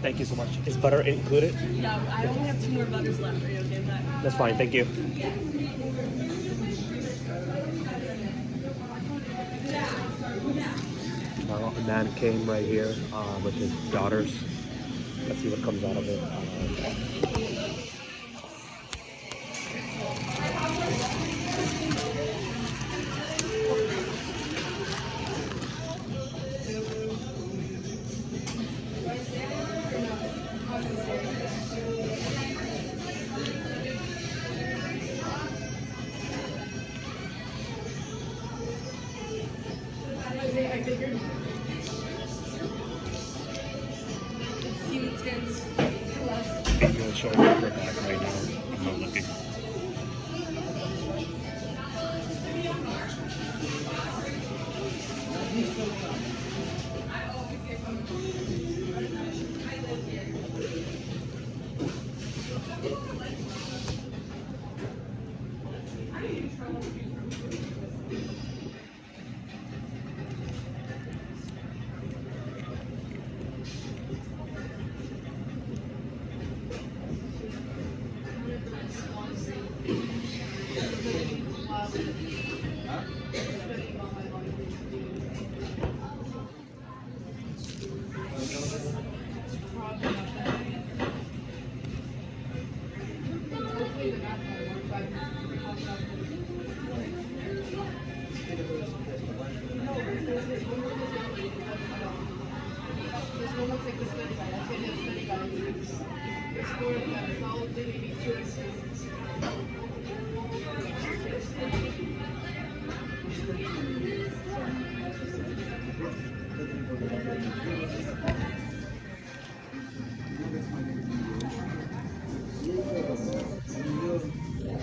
Thank you so much. Is butter included? Yeah, I only have 2 more butters left. Are you okay with that? That's fine. Thank you. Now a man came right here with his daughters. Let's see what comes out of it. I figured. It's cute, intense. Angel is showing off her back right now. I'm not looking.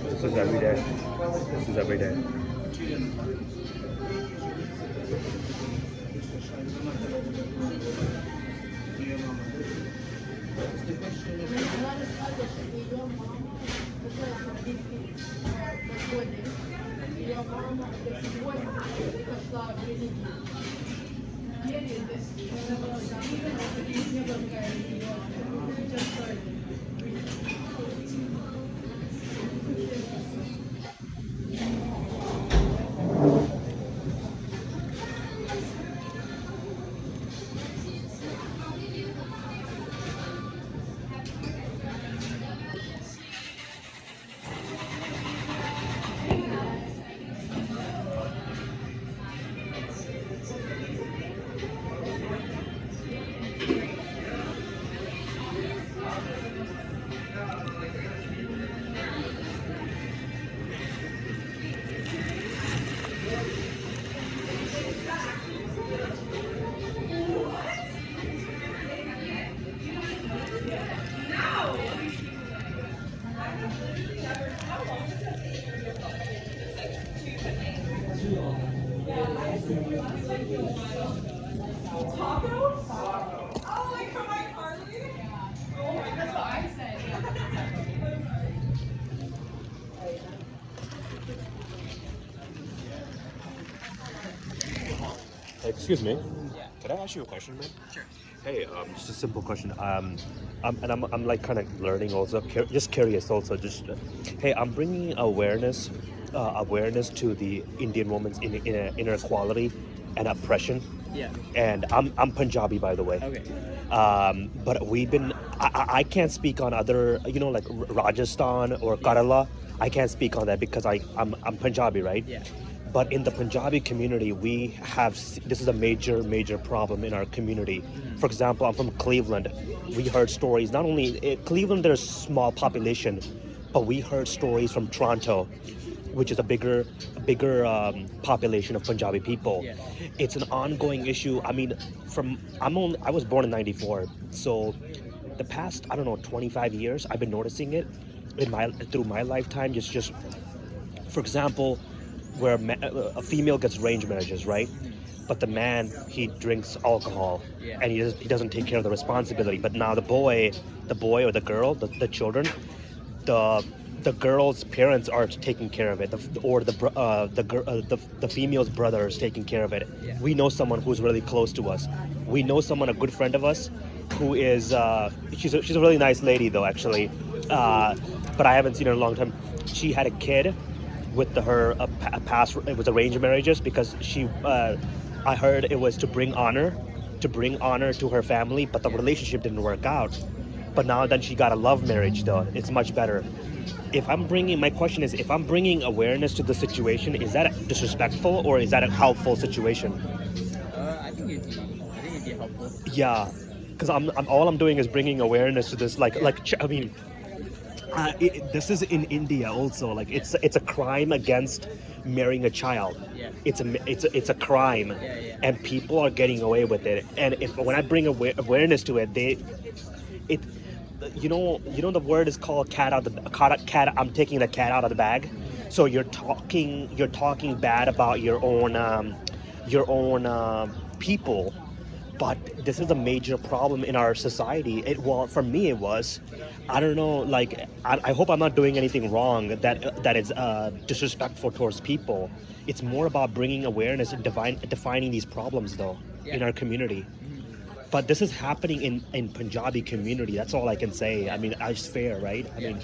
This is every day. This is every day. Excuse me. Could I ask you a question, man? Sure. Hey, just a simple question. I'm like kind of learning also, just curious also. Just, hey, I'm bringing awareness to the Indian woman's inequality and oppression. Yeah. And I'm Punjabi, by the way. Okay. But I can't speak on other, like Rajasthan or Kerala. I can't speak on that because I'm Punjabi, right? Yeah. But in the Punjabi community, this is a major problem in our community. For example, I'm from Cleveland. We heard stories, not only Cleveland, there's small population, but we heard stories from Toronto, which is a bigger population of Punjabi people. Yeah. It's an ongoing issue. I mean, I was born in '94, so the past, I don't know, 25 years, I've been noticing it through my lifetime. Just for example, where a female gets range marriages, right? But the man, he drinks alcohol, Yeah. and he doesn't take care of the responsibility. But now the boy or the girl, the children, the girl's parents are taking care of it, the female's brother is taking care of it. Yeah. We know someone who's really close to us. We know someone, a good friend of us, who is she's a really nice lady though actually, but I haven't seen her in a long time. She had a kid with her past. It was arranged marriages because I heard it was to bring honor to her family, but the relationship didn't work out. But now then she got a love marriage though. It's much better. My question is, if I'm bringing awareness to the situation, is that disrespectful or is that a helpful situation? I think it'd be helpful. Yeah, because I'm all I'm doing is bringing awareness to this. I mean, this is in India also. Like it's a crime against marrying a child. Yeah. It's a crime, Yeah, yeah. and people are getting away with it. And if when I bring awareness to it, it the word is called cat out the cat. I'm taking the cat out of the bag. So you're talking bad about your own people, but this is a major problem in our society. For me it was. I don't know, like I hope I'm not doing anything wrong that is disrespectful towards people. It's more about bringing awareness and defining these problems though in Yeah. our community. But this is happening in Punjabi community. That's all I can say. I mean, it's fair, right? I mean, I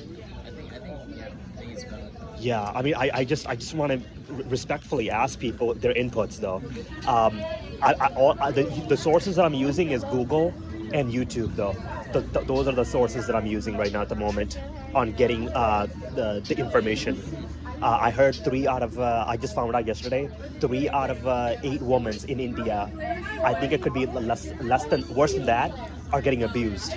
think it's valid. yeah. I mean, I just want to respectfully ask people their inputs, though. The sources that I'm using is Google and YouTube, though. Those are the sources that I'm using right now at the moment on getting the information. I heard I just found out yesterday, 3 out of 8 women in India, I think it could be worse than that, are getting abused.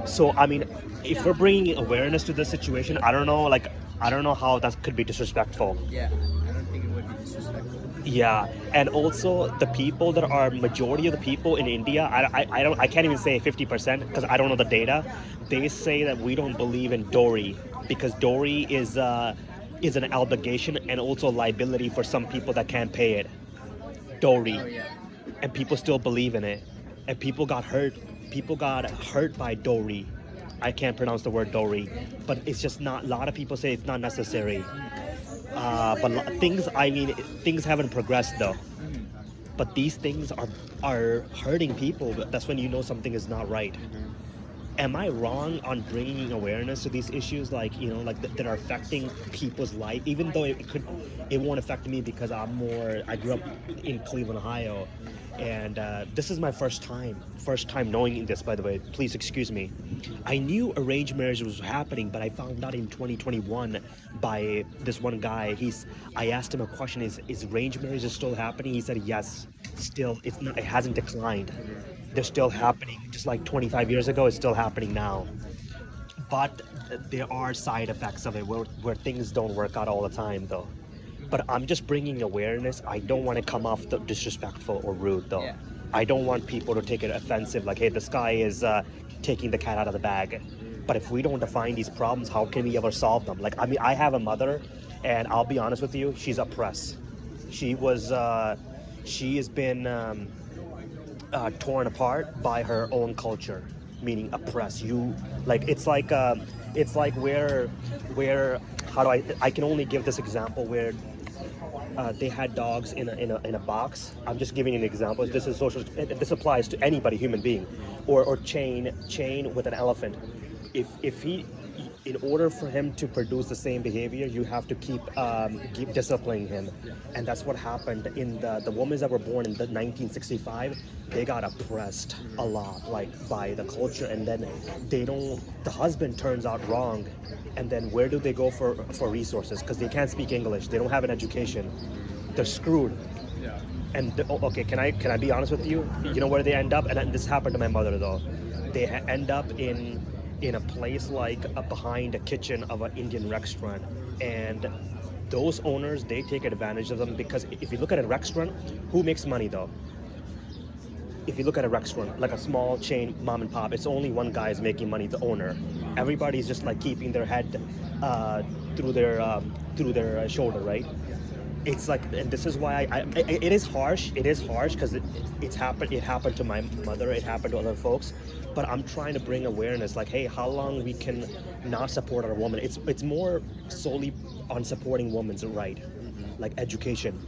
So, I mean, if we're bringing awareness to this situation, I don't know how that could be disrespectful. Yeah, I don't think it would be disrespectful. Yeah, and also the people that are majority of the people in India, I can't even say 50% because I don't know the data. They say that we don't believe in Dowry because Dowry is an obligation and also a liability for some people that can't pay it. Dowry, Oh yeah. and people still believe in it, and people got hurt. People got hurt by Dowry. I can't pronounce the word Dowry, but it's just not. A lot of people say it's not necessary. Things haven't progressed though. But these things are hurting people. That's when you know something is not right. Am I wrong on bringing awareness to these issues, that are affecting people's life, even though it won't affect me because I grew up in Cleveland, Ohio, and this is my first time knowing this, by the way. Please excuse me. I knew arranged marriage was happening, but I found out in 2021 by this one guy. I asked him a question: Is arranged marriage still happening? He said yes. Still, it's not. It hasn't declined. They're still happening, just like 25 years ago. It's still happening now. But there are side effects of it where things don't work out all the time, though. But I'm just bringing awareness. I don't want to come off disrespectful or rude, though. Yeah. I don't want people to take it offensive, like, hey, this guy is taking the cat out of the bag. But if we don't define these problems, how can we ever solve them? Like, I mean, I have a mother, and I'll be honest with you, she's oppressed. She has been torn apart by her own culture, meaning oppressed. It's like where how do I can only give this example where they had dogs in a box. I'm just giving an example. This is social. This applies to anybody, human being, or chain with an elephant. If he, in order for him to produce the same behavior, you have to keep disciplining him, and that's what happened in the women that were born in the 1965. They got oppressed a lot, like by the culture, and then the husband turns out wrong, and then where do they go for resources? Because they can't speak English, they don't have an education, they're screwed. Yeah. And okay, can I be honest with you? You know where they end up? And this happened to my mother though. They end up in a place like behind a kitchen of an Indian restaurant, and those owners, they take advantage of them, because if you look at a restaurant, who makes money though? If you look at a restaurant like a small chain mom and pop, it's only one guy is making money, the owner. Everybody's just like keeping their head through their shoulder, right? It's like, and this is why it is harsh. It is harsh because it happened to my mother. It happened to other folks. But I'm trying to bring awareness, like, hey, how long we can not support our woman? It's more solely on supporting women's right, like education,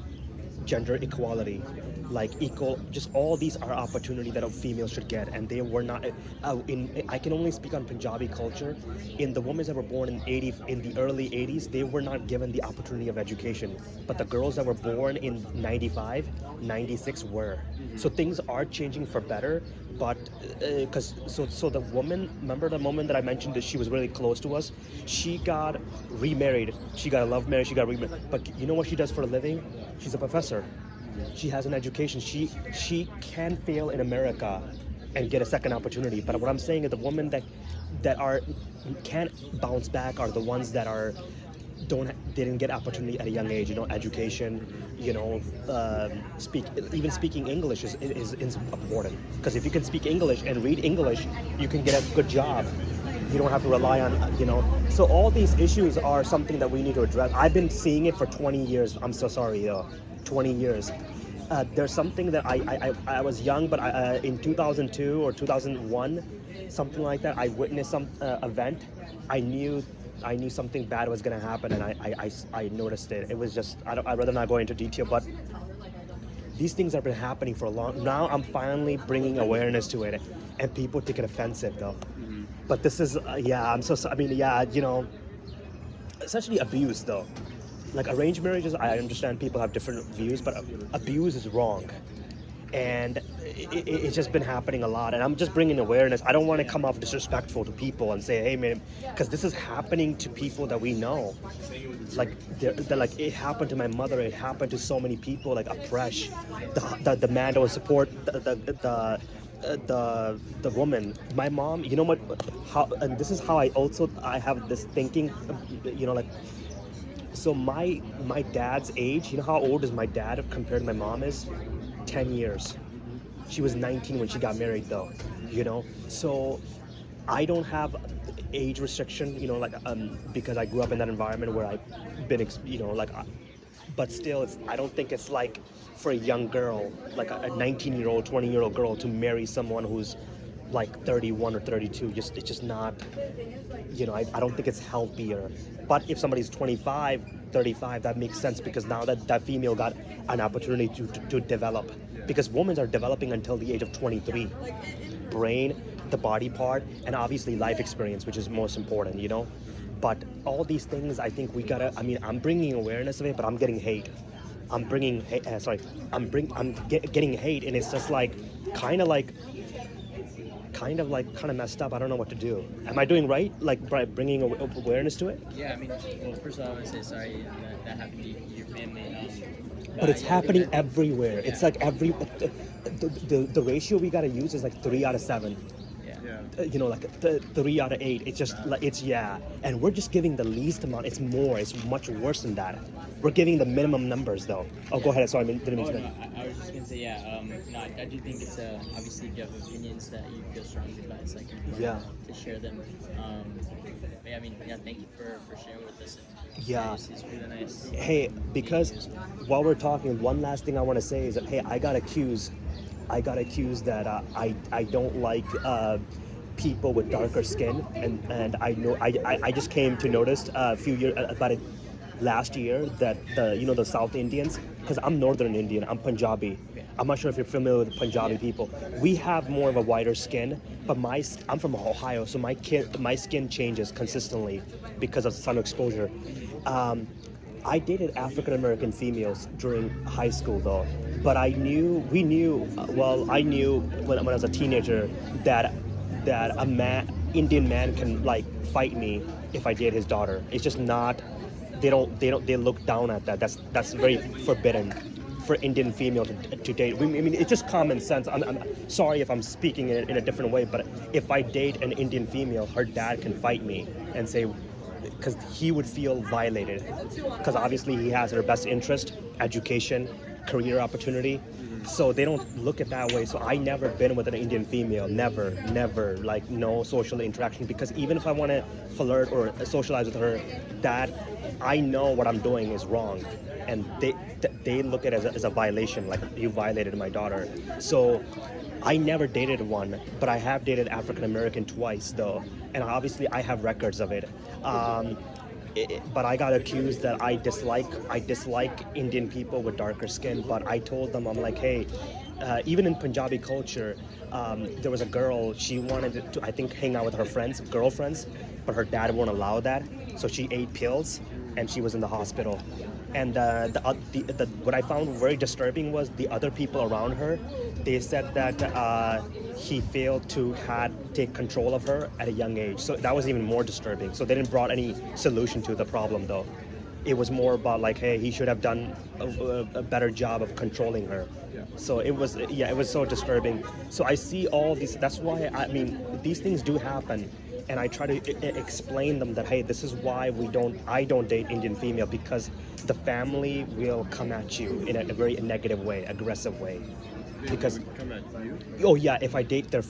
gender equality, like equal, just all these are opportunity that a female should get, and they were not. In I can only speak on Punjabi culture. In the women that were born in the early 80s, they were not given the opportunity of education, but the girls that were born in 95, 96 were. So things are changing for better, but because so the woman, remember the woman that I mentioned that she was really close to us, she got remarried, she got a love marriage, she got remarried, but you know what she does for a living? She's a professor. She has an education. She can fail in America and get a second opportunity. But what I'm saying is the women that are can't bounce back are the ones that are don't didn't get opportunity at a young age. You know, education. You know, speaking English is important, because if you can speak English and read English, you can get a good job. You don't have to rely on, so all these issues are something that we need to address. I've been seeing it for 20 years. I'm so sorry, 20 years. There's something that I was young, but in 2002 or 2001, something like that, I witnessed some event. I knew something bad was going to happen, and I noticed it. It was just, I'd rather not go into detail, but these things have been happening for a long. Now I'm finally bringing awareness to it, and people take it offensive though. But this is, I'm so sorry. I mean, essentially abuse though. Like arranged marriages, I understand people have different views, but abuse is wrong. And it's just been happening a lot, and I'm just bringing awareness. I don't want to come off disrespectful to people and say, hey man, because this is happening to people that we know. Like they're like, it happened to my mother, it happened to so many people, like Apresh, the man that would support the woman. My mom, you know what, how, and this is how I have this thinking, like, so my dad's age, you know how old is my dad compared to my mom is? 10 years. She was 19 when she got married though, so I don't have age restriction, because I grew up in that environment where I've been, but still, I don't think it's like for a young girl, like a 19-year-old, 20-year-old girl to marry someone who's like 31 or 32. It's just not, I don't think it's healthier. But if somebody's 25, 35, that makes sense, because now that female got an opportunity to develop, because women are developing until the age of 23. Brain, the body part, and obviously life experience, which is most important, But all these things, I think I'm bringing awareness of it, but I'm getting hate. I'm getting hate, and it's just like, kind of messed up. I don't know what to do. Am I doing right? Like, by bringing awareness to it? Yeah, I mean, well, first of all, I want to say sorry that happened to your family. But it's happening everywhere. Yeah. It's like the ratio we gotta use is like 3 out of 7. Like 3 out of 8. It's just like, and we're just giving the least amount. It's more. It's much worse than that. We're giving the minimum numbers though. Oh, go ahead. Sorry, I didn't mean to. No, I was just gonna say, I do think it's obviously if you have opinions that you feel strongly about, it's like important to share them. Thank you for sharing with us. It's really nice. Hey, because while we're talking, one last thing I want to say is that, hey, I got accused that I don't like people with darker skin, and I know I just came to notice about it last year that the South Indians, because I'm Northern Indian, I'm Punjabi. I'm not sure if you're familiar with Punjabi people. We have more of a whiter skin, but I'm from Ohio, so my skin changes consistently because of sun exposure. I dated African American females during high school though, but I knew when I was a teenager that Indian man can like fight me if I date his daughter. It's just not. They look down at that. That's very forbidden for Indian female to date. It's just common sense. I'm sorry if I'm speaking in a different way, but if I date an Indian female, her dad can fight me and say, because he would feel violated, because obviously he has her best interest, education, career opportunity. So they don't look at that way. So I never been with an Indian female, never, like no social interaction, because even if I want to flirt or socialize with her dad, I know what I'm doing is wrong, and they look at it as a violation, like you violated my daughter. So I never dated one, but I have dated African American twice though, and obviously I have records of it. but I got accused that I dislike Indian people with darker skin. But I told them, I'm like, hey, even in Punjabi culture, there was a girl. She wanted to, I think, hang out with her friends, girlfriends, but her dad won't allow that. So she ate pills, and she was in the hospital. And what I found very disturbing was the other people around her. They said that he failed to had take control of her at a young age. So that was even more disturbing. So they didn't brought any solution to the problem though. It was more about like, hey, he should have done a better job of controlling her. So it was, yeah, it was so disturbing. So I see all these. That's why I mean these things do happen, and I try to explain them that hey, this is why I don't date Indian female, because the family will come at you in a very negative way, aggressive way. Because Come at you. oh yeah, if I date their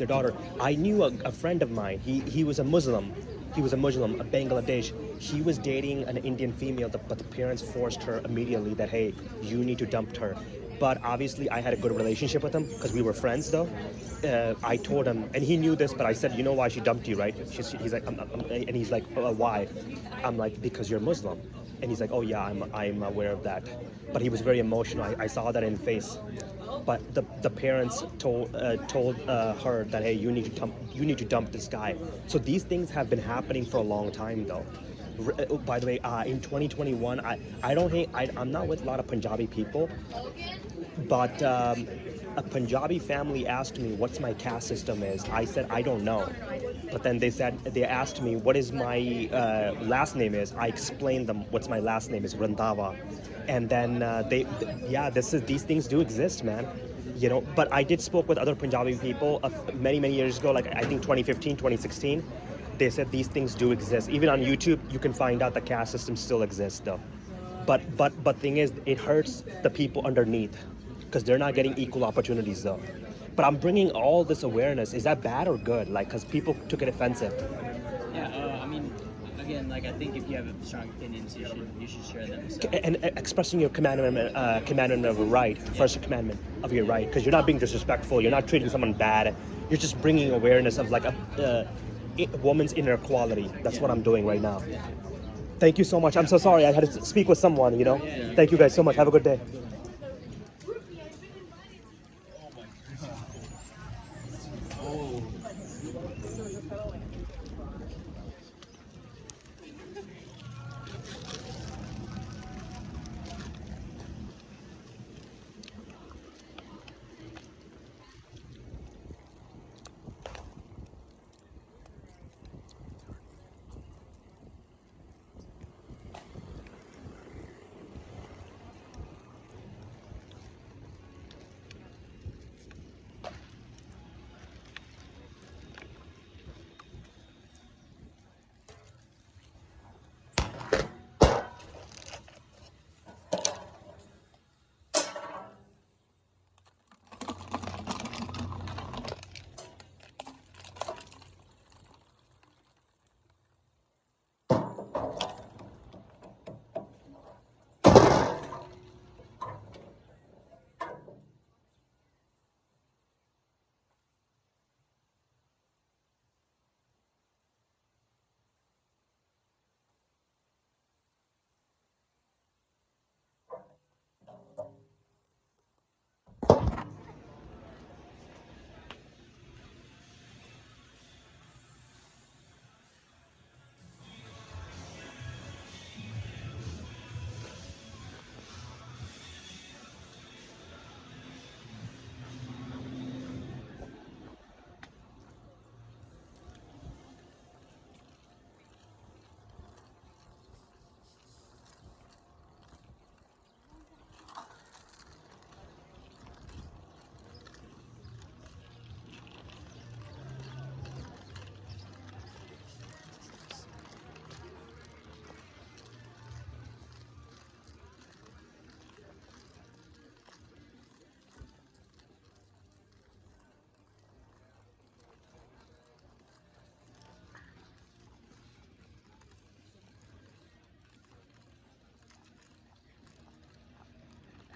daughter. I knew a friend of mine. He was a Muslim. He was a Muslim, a Bangladesh. He was dating an Indian female, but the parents forced her immediately that hey, you need to dump her. But obviously, I had a good relationship with him because we were friends, though. I told him, and he knew this, but I said, you know why she dumped you, right? He's like, and he's like, why? I'm like, because you're Muslim. And he's like, oh yeah, I'm aware of that. But he was very emotional. I saw that in his face. But the parents told her that hey, you need to dump this guy. So these things have been happening for a long time though. By the way, in 2021, I'm not with a lot of Punjabi people, but a Punjabi family asked me what's my caste system is. I said I don't know, but then they asked me what is my last name is. I explained them what's my last name is, Randava, and then yeah, these things do exist, man. You know, but I did spoke with other Punjabi people many years ago, like I think 2015, 2016. They said these things do exist. Even on YouTube, you can find out the caste system still exists, though. But thing is, it hurts the people underneath because they're not getting equal opportunities, though. But I'm bringing all this awareness. Is that bad or good? Like, because people took it offensive. Yeah, I mean, again, like I think if you have strong opinions, you should share them. So. And expressing your commandment of a right, first commandment of your right, because you're not being disrespectful. You're not treating someone bad. You're just bringing awareness of like a woman's inner quality. That's what I'm doing right now. Thank you so much. I'm so sorry. I had to speak with someone, you know. Thank you guys so much. Have a good day.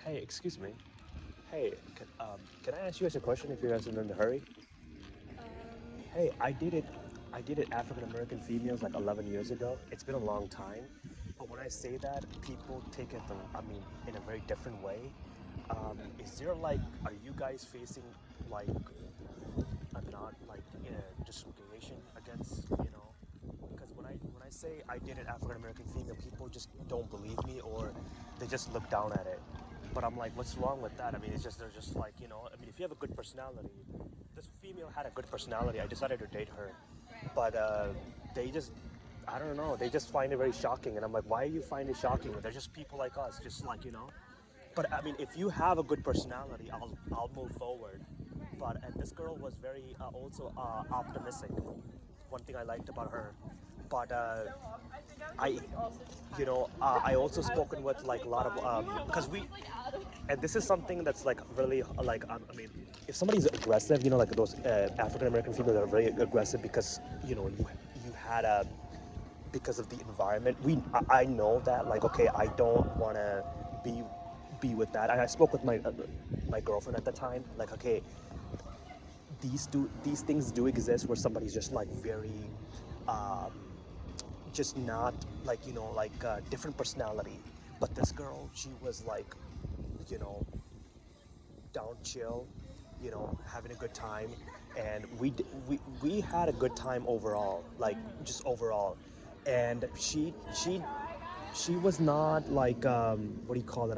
Hey, excuse me. Hey, can I ask you guys a question if you guys are in a hurry? Hey, I dated African American females like 11 years ago. It's been a long time, but when I say that, people take it in a very different way. Is there like, are you guys facing like a not like discrimination against Because when I say I dated African American female, people just don't believe me or they just look down at it. But I'm like, what's wrong with that? I mean, it's just they're just like if you have a good personality, this female had a good personality. I decided to date her, but they just I don't know. They just find it very shocking, and I'm like, why do you find it shocking? They're just people like us, just like. But I mean, if you have a good personality, I'll move forward. But and this girl was very also optimistic. One thing I liked about her. But I, I also spoken with like a lot of because we and this is something that's like really like I mean, if somebody's aggressive, like those African American females that are very aggressive because you had a because of the environment. I know that like okay, I don't want to be with that. And I spoke with my girlfriend at the time. Like okay, these things do exist where somebody's just like very um, just not like different personality. But this girl, she was like you know down chill, having a good time, and we had a good time overall, like just overall. And she was not like what do you call it,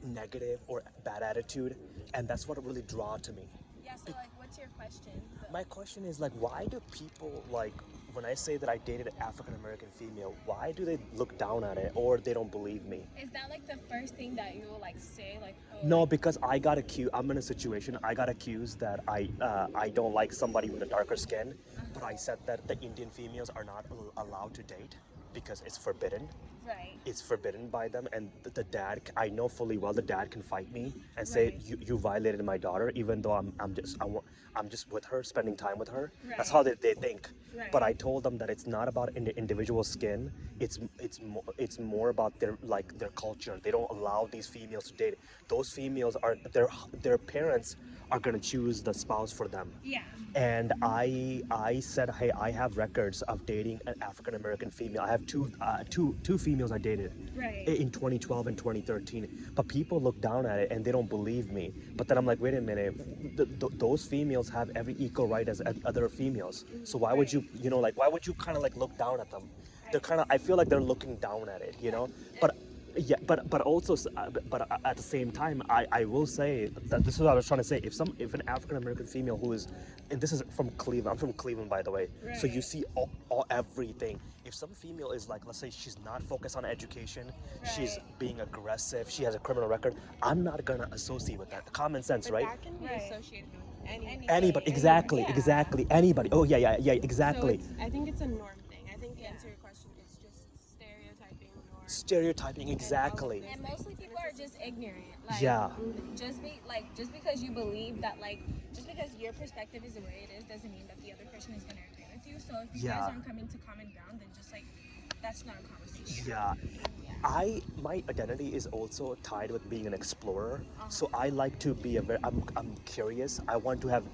negative or bad attitude, and that's what really draw to me. Yeah, so like, what's your question? My question is like, why do people like when I say that I dated an African American female, why do they look down at it or they don't believe me? Is that like the first thing that you will like say, like? Oh, No, because I got accused. I'm in a situation. I got accused that I don't like somebody with a darker skin, but I said that the Indian females are not allowed to date because it's forbidden. Right. It's forbidden by them, and the dad, I know fully well the dad can fight me and say Right. you violated my daughter, even though I'm just with her, spending time with her. That's Right. how they think. Right. But I told them that it's not about individual skin. It's more about their culture. They don't allow these females to date. Those females are their parents are gonna choose the spouse for them. Yeah. And I said, hey, I have records of dating an African American female. I have two females I dated Right. in 2012 and 2013. But people look down at it and they don't believe me. But then I'm like, wait a minute, those females have every equal right as other females. So why would you, why would you kind of like look down at them? They're kind of, I feel like they're looking down at it. But yeah, but also, but at the same time, I will say that this is what I was trying to say. If an African American female who is, and this is from Cleveland, I'm from Cleveland by the way, so you Right. see all everything. If some female is like, let's say she's not focused on education, she's Right. being aggressive, she has a criminal record, I'm not gonna associate with that. Common sense, But right? that can be Right. associated with any. Anybody, exactly, Yeah. exactly, anybody. Oh yeah, So exactly. I think it's a norm thing. I think to Yeah. answer your question, it's just stereotyping or. Stereotyping, exactly. And mostly people are just ignorant. Like, Yeah. just because you believe that, like, just because your perspective is the way it is doesn't mean that the other person is gonna agree with you. So if you Yeah. guys aren't coming to common ground, then just like that's not a conversation. Yeah. Yeah. My identity is also tied with being an explorer. So I like to be I'm curious. I want to have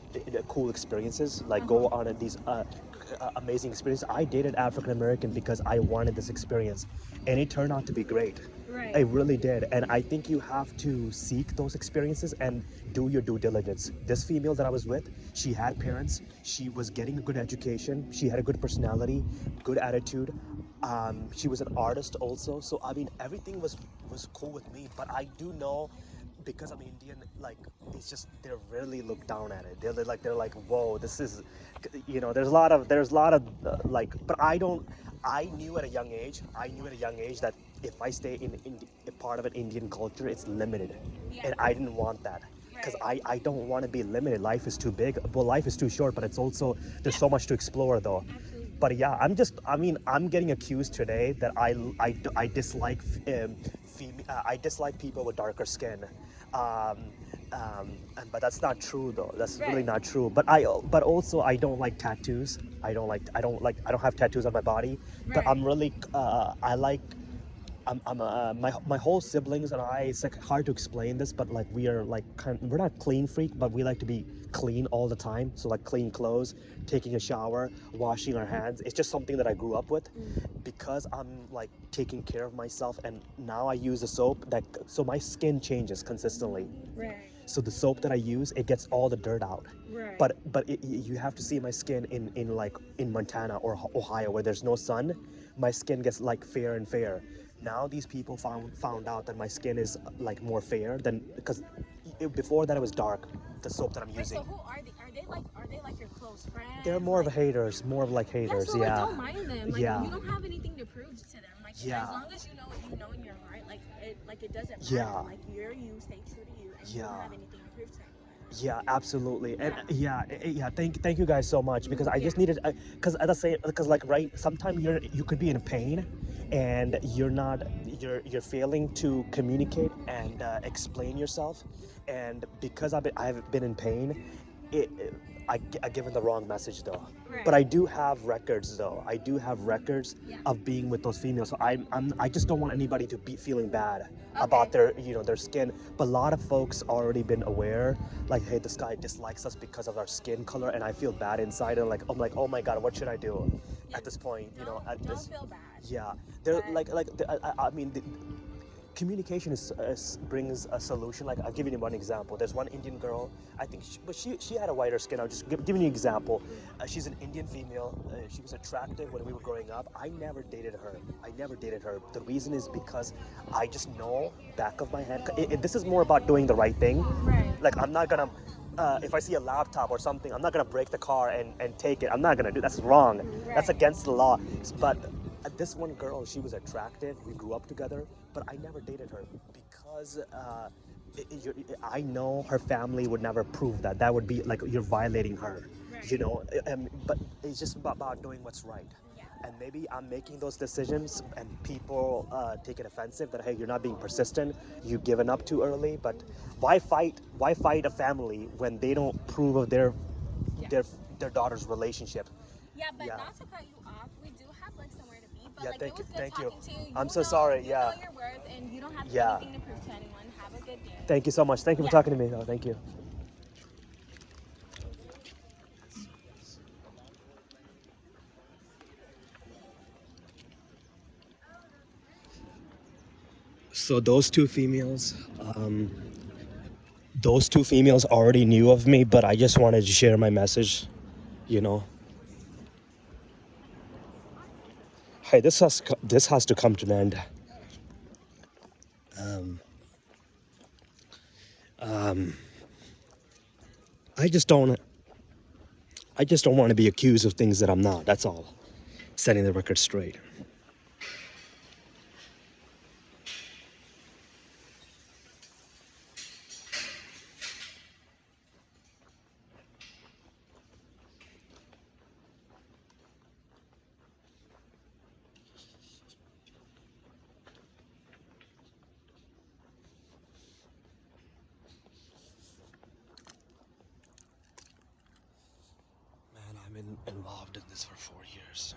cool experiences, like go on these amazing experiences. I dated African American because I wanted this experience, and it turned out to be great. Right. It really did, and I think you have to seek those experiences and do your due diligence. This female that I was with, she had parents. She was getting a good education. She had a good personality, good attitude. She was an artist also. So I mean, everything was cool with me. But I do know, because I'm Indian, like it's just they really look down at it. They're like, whoa, this is, there's a lot of like. But I don't. I knew at a young age. That if I stay in a part of an Indian culture, it's limited, Yeah. and I didn't want that. Because Right. I don't want to be limited. Life is too big. Well, life is too short, but it's also, there's so much to explore though. Absolutely. But yeah, I'm getting accused today that I dislike I dislike people with darker skin. But that's not true though. That's really Right. not true. But also I don't like tattoos. I don't have tattoos on my body. But Right. I like my whole siblings and I. It's like hard to explain this, but like we are like we're not clean freak, but we like to be clean all the time. So like clean clothes, taking a shower, washing our hands. It's just something that I grew up with, because I'm like taking care of myself, and now I use a soap that so my skin changes consistently. Right. So the soap that I use, it gets all the dirt out. Right. But you have to see my skin in like in Montana or Ohio where there's no sun, my skin gets like fair and fair. Now these people found out that my skin is like more fair than because before that it was dark. The soap that I'm Wait, using. so who are they? Are they like your close friends? They're more of like, haters, more of like yeah, haters. so like Yeah. don't mind them. Like Yeah. you don't have anything to prove to them. Like Yeah. as long as you know in your heart, like it doesn't matter. Yeah. Like you're you, stay true to you, and you Yeah. don't have anything to prove to anyone. Yeah, absolutely, and yeah. Thank you guys so much because I just needed because at the same because like right sometimes you could be in pain, and you're failing to communicate and explain yourself, and because I've been in pain, I given the wrong message though. But I do have records though. I do have records of being with those females. So I just don't want anybody to be feeling bad about their their skin. But a lot of folks already been aware, like, hey, this guy dislikes us because of our skin color, and I feel bad inside, and like I'm like, oh my god, what should I do at this point? At Don't this. feel bad. Yeah, they're I mean. Communication brings a solution. Like I'll give you one example. There's one Indian girl. I think, she had a whiter skin. I'll just giving you an example. She's an Indian female. She was attractive when we were growing up. I never dated her. The reason is because I just know back of my head. This is more about doing the right thing. Right. Like I'm not gonna. If I see a laptop or something, I'm not gonna break the car and take it. I'm not gonna do. That's wrong. That's against the law. But this one girl, she was attractive. We grew up together, but I never dated her because I know her family would never prove that. That would be like you're violating her, But it's just about doing what's right. And maybe I'm making those decisions, and people take it offensive that hey, you're not being persistent. You've given up too early. But why fight? Why fight a family when they don't prove of their daughter's relationship? Yeah, but not to cut you off, we do have like somewhere to be. But Yeah, like thank it was you, good thank you. talking to you. I'm so sorry, You yeah. know your worth, and you don't have Yeah. anything to prove to anyone. Have a good day. Thank you so much. Thank you for talking to me. Oh, thank you. So those two females already knew of me, but I just wanted to share my message, you know. Hey, this has to come to an end. I just don't want to be accused of things that I'm not. That's all. Setting the record straight. Man, I've been involved in this for 4 years.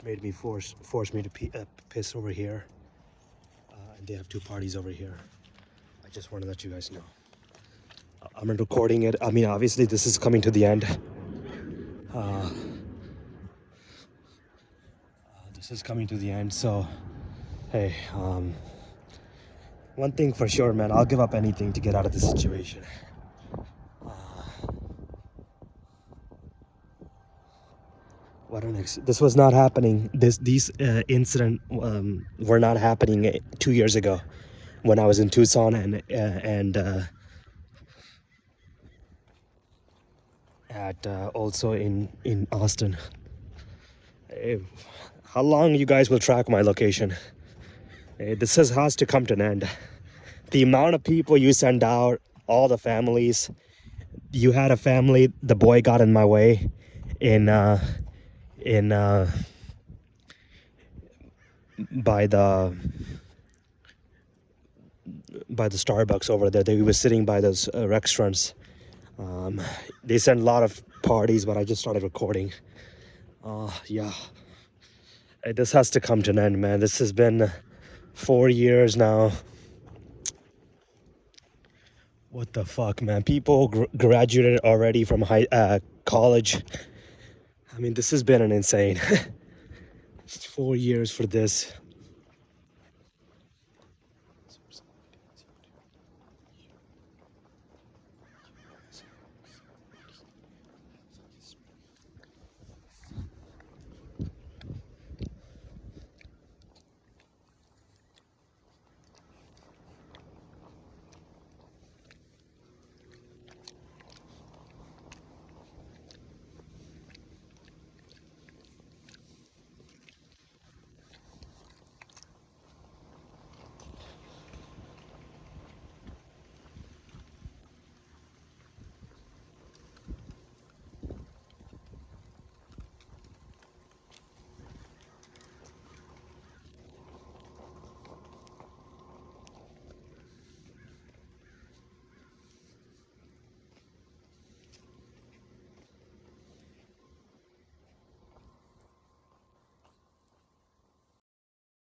just made me force me to piss over here. And they have two parties over here. I just want to let you guys know. I'm recording it. I mean, obviously this is coming to the end. This is coming to the end, so hey, one thing for sure, man, I'll give up anything to get out of this situation. This was not happening. These incident were not happening 2 years ago when I was in Tucson and also in Austin. How long you guys will track my location? This has to come to an end. The amount of people you send out, all the families. You had a family, the boy got in my way by the Starbucks over there. He was sitting by those restaurants. They sent a lot of parties, but I just started recording. Yeah, this has to come to an end, man. This has been 4 years now. What the fuck, man? People graduated already from college. I mean, this has been an insane 4 years for this.